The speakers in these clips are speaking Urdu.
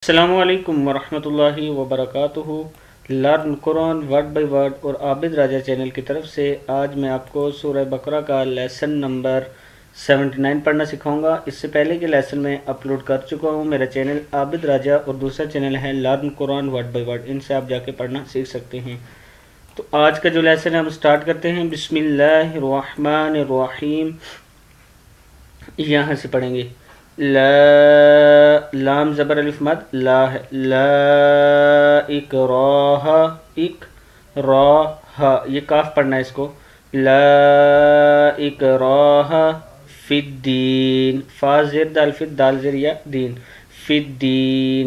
السلام علیکم ورحمۃ اللہ وبرکاتہ۔ Learn Quran word by word اور عابد راجہ چینل کی طرف سے آج میں آپ کو سورہ بقرہ کا لیسن نمبر 79 پڑھنا سکھاؤں گا۔ اس سے پہلے کے لیسن میں اپلوڈ کر چکا ہوں۔ میرا چینل عابد راجہ اور دوسرا چینل ہے learn Quran word by word, ان سے آپ جا کے پڑھنا سیکھ سکتے ہیں۔ تو آج کا جو لیسن ہے ہم سٹارٹ کرتے ہیں۔ بسم اللہ الرحمن الرحیم، یہاں سے پڑھیں گے۔ لا، لام زبر الف مد لا ہے، لا اکراہ، اکراہ، یہ کاف پڑھنا ہے اس کو۔ لا اکراہ فی الدین، فا زیر دال فی دال زیر یا دین، فی الدین۔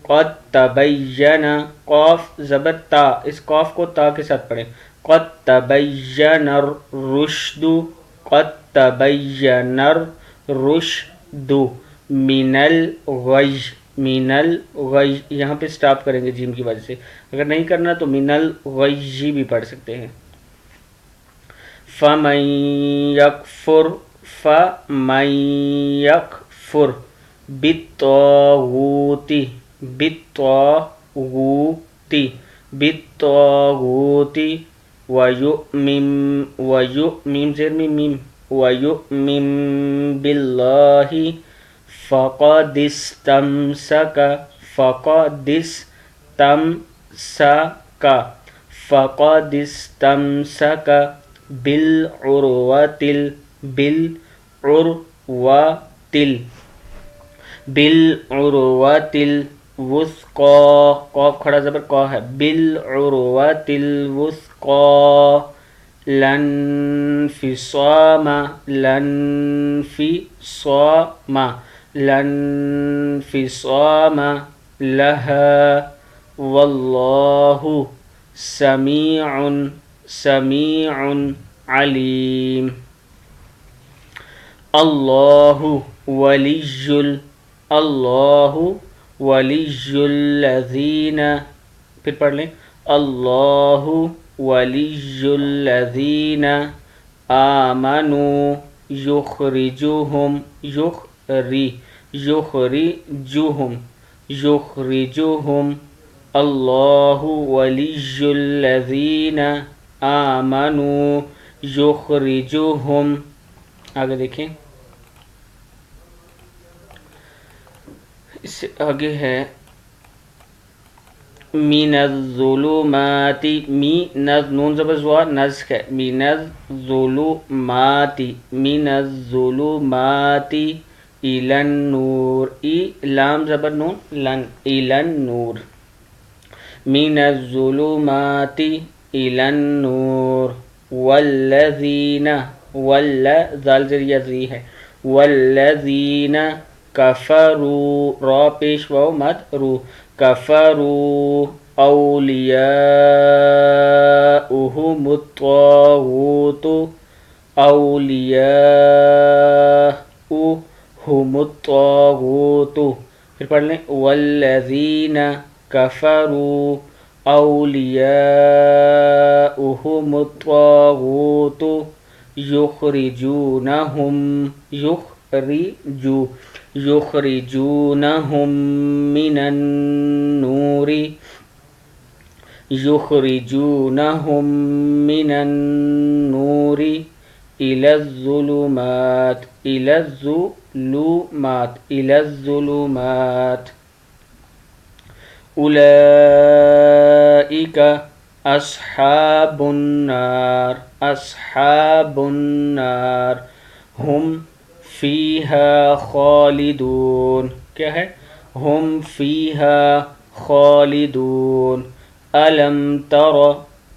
قد تبین، قاف زبر تا، اس قاف کو تا کے ساتھ پڑھیں۔ قد تبین الرشد، قد تبین الرشد من الغی، من الغی، یہاں پہ سٹاپ کریں گے جیم کی وجہ سے، اگر نہیں کرنا تو من الغی بھی پڑھ سکتے ہیں۔ فمن یکفر، فمن یکفر بالطاغوت، بالطاغوت، بالطاغوت ویؤمن زیر میم، وَيُؤْمِن بِاللَّهِ فَقَدِ اسْتَمْسَكَ، فَقَدِ اسْتَمْسَكَ، فَقَدِ اسْتَمْسَكَ بِالْعُرْوَةِ بِالْعُرْوَةِ الْوُثْقَىٰ، قاف کھڑا زبر قا ہے، بِالْعُرْوَةِ الْوُثْقَىٰ لن فصام، لن فصام، لن فصام لها واللہ سمیع، سمیع علیم۔ اللہ ولی، اللہ ولی الذین، پھر پڑھ لیں، اللہ ولی الذین آمنوا یخرجوہم، یخرجوہم، یخرجوہم، اللہ ولی الذین آمنوا یخرجوہم۔ آگے دیکھیں، اس سے آگے ہے من الظلمات، نون زبر زوا نزک ہے، من الظلمات، من الظلمات الی النور، ای لام زبر نون لن، الی النور، من الظلمات الی النور والذین، ذال زیر یزی ہے، والذین کفروا، را پیش واو مد رو، کفروا اولیاؤہم الطاغوت، اولیاؤہم الطاغوت، پھر پڑھ لیں، والذین کفروا اولیاؤہم الطاغوت یخرجونہم، یخرجونہم من النور، یخرجونہم من النور الی الظلمات، الی الظلمات، الی الظلمات۔ اولئک اصحاب النار، اصحاب النار ہم فیہا خالدون، کیا ہے؟ ہم فیہا خالدون۔ الم تر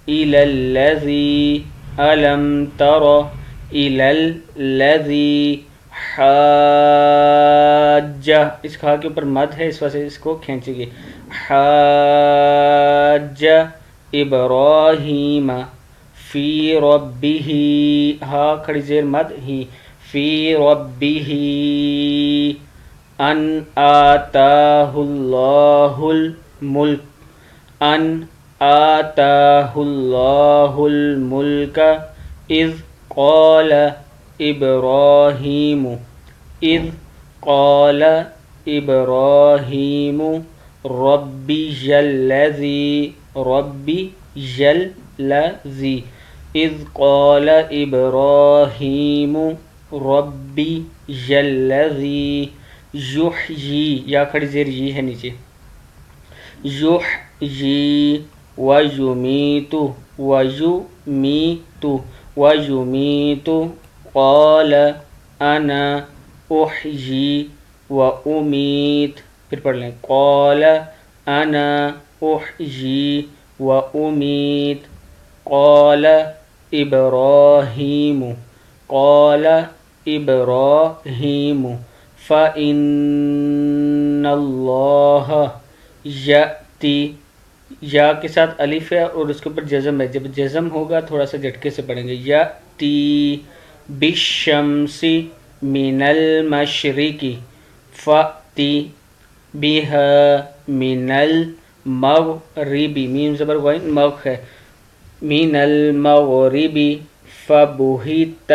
الی الذی، الم تر الی الذی حاج، اس کھا کے اوپر مد ہے، اس وجہ سے اس کو کھینچیں گے، حاج ابراہیم فی ربہ، ہا کھڑی زیر مد ہی، فی ربہ ان آتاہ اللہ الملک، ان آتاہ اللہ الملک اذ قال ابراہیم، اذ قال إبراهيم ربي الذي إذ قال إبراهيم ربي الذي يحيي یا کھڑی زیر جی ہے نیچے يحيي ويميت قال أنا أحيي وأميت پھر پڑھ لیں قال أنا أحيي وأميت قال إبراهيم فإن الله يأتي یا کے ساتھ الف ہے اور اس کے اوپر جزم ہے. جب جزم ہوگا تھوڑا سا جھٹکے سے پڑھیں گے. یأتی بالشمس من المشرق فأتی بها من المغرب میم زبر غین مغ ہے من المغرب فبہت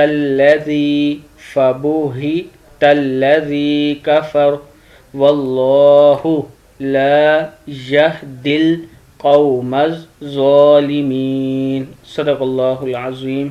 الذی کفر واللہ لا يهدي القوم الظالمین. صدق اللہ العظیم.